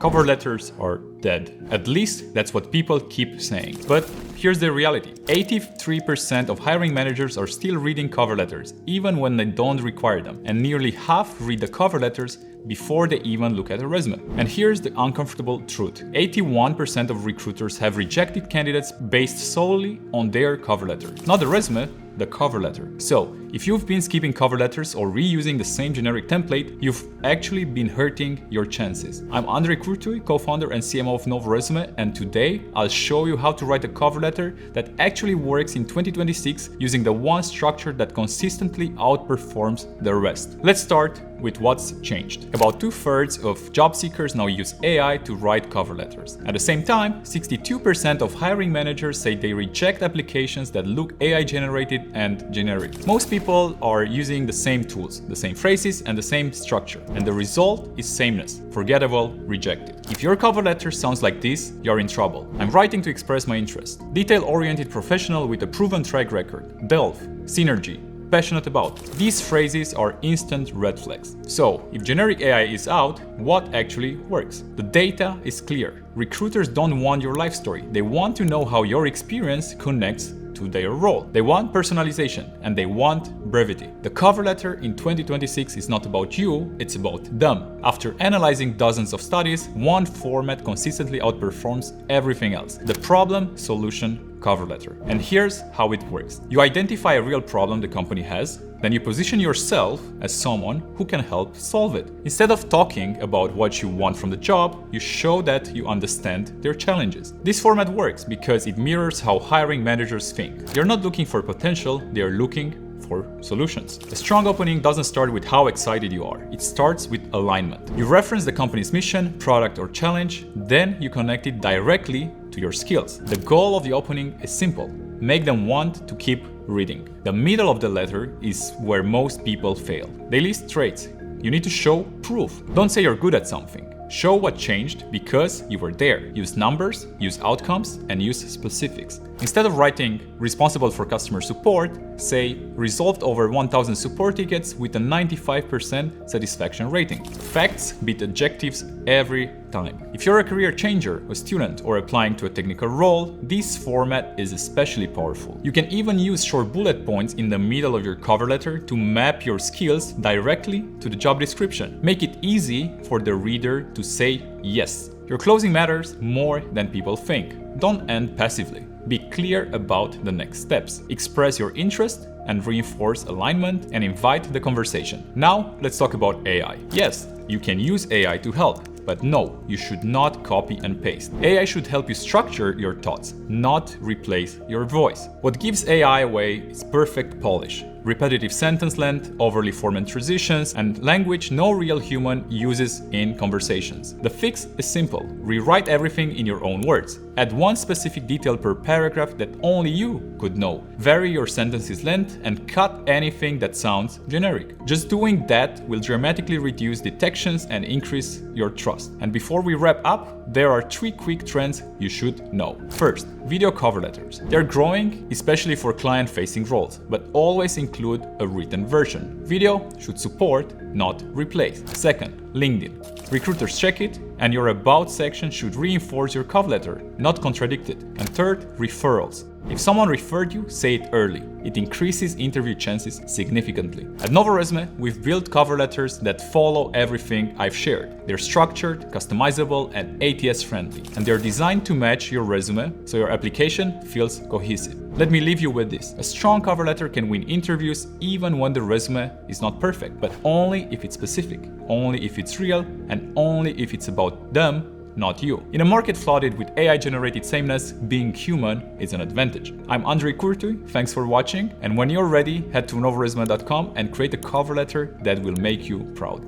Cover letters are dead. At least that's what people keep saying. But here's the reality. 83% of hiring managers are still reading cover letters, even when they don't require them. And nearly half read the cover letters before they even look at a resume. And here's the uncomfortable truth. 81% of recruiters have rejected candidates based solely on their cover letter. Not the resume, the cover letter. So, if you've been skipping cover letters or reusing the same generic template, you've actually been hurting your chances. I'm Andrei Kurtuy, co-founder and CMO of Novoresume, and today I'll show you how to write a cover letter that actually works in 2026 using the one structure that consistently outperforms the rest. Let's start with what's changed. About 2/3 of job seekers now use AI to write cover letters. At the same time, 62% of hiring managers say they reject applications that look AI generated and generic. Most people are using the same tools, the same phrases, and the same structure. And the result is sameness, forgettable, rejected. If your cover letter sounds like this, you're in trouble. I'm writing to express my interest. Detail-oriented professional with a proven track record. Delve, synergy, passionate about. These phrases are instant red flags. So, if generic AI is out, what actually works? The data is clear. Recruiters don't want your life story. They want to know how your experience connects to their role. They want personalization and they want brevity. The cover letter in 2026 is not about you, it's about them. After analyzing dozens of studies, one format consistently outperforms everything else. The problem-solution cover letter. And here's how it works. You identify a real problem the company has, then you position yourself as someone who can help solve it. Instead of talking about what you want from the job, you show that you understand their challenges. This format works because it mirrors how hiring managers think. They're not looking for potential, they're looking for solutions. A strong opening doesn't start with how excited you are. It starts with alignment. You reference the company's mission, product, or challenge, then you connect it directly to your skills. The goal of the opening is simple. Make them want to keep reading. The middle of the letter is where most people fail. They list traits. You need to show proof. Don't say you're good at something. Show what changed because you were there. Use numbers, use outcomes, and use specifics. Instead of writing responsible for customer support, say resolved over 1,000 support tickets with a 95% satisfaction rating. Facts beat adjectives every time. If you're a career changer, a student, or applying to a technical role, this format is especially powerful. You can even use short bullet points in the middle of your cover letter to map your skills directly to the job description. Make it easy for the reader to say yes. Your closing matters more than people think. Don't end passively. Be clear about the next steps. Express your interest and reinforce alignment and invite the conversation. Now, let's talk about AI. Yes, you can use AI to help, but no, you should not copy and paste. AI should help you structure your thoughts, not replace your voice. What gives AI away is perfect polish. Repetitive sentence length, overly formal transitions, and language no real human uses in conversations. The fix is simple. Rewrite everything in your own words. Add one specific detail per paragraph that only you could know. Vary your sentence's length and cut anything that sounds generic. Just doing that will dramatically reduce detections and increase your trust. And before we wrap up, there are 3 quick trends you should know. First, video cover letters. They're growing, especially for client-facing roles, but always include a written version. Video should support, not replace. Second, LinkedIn. Recruiters check it, and your About section should reinforce your cover letter, not contradict it. And third, referrals. If someone referred you, say it early. It increases interview chances significantly. At Novoresume, we've built cover letters that follow everything I've shared. They're structured, customizable, and ATS-friendly. And they're designed to match your resume so your application feels cohesive. Let me leave you with this. A strong cover letter can win interviews even when the resume is not perfect, but only if it's specific, only if it's real, and only if it's about them, not you. In a market flooded with AI-generated sameness, being human is an advantage. I'm Andrei Kurtuy, thanks for watching, and when you're ready, head to novoresume.com and create a cover letter that will make you proud.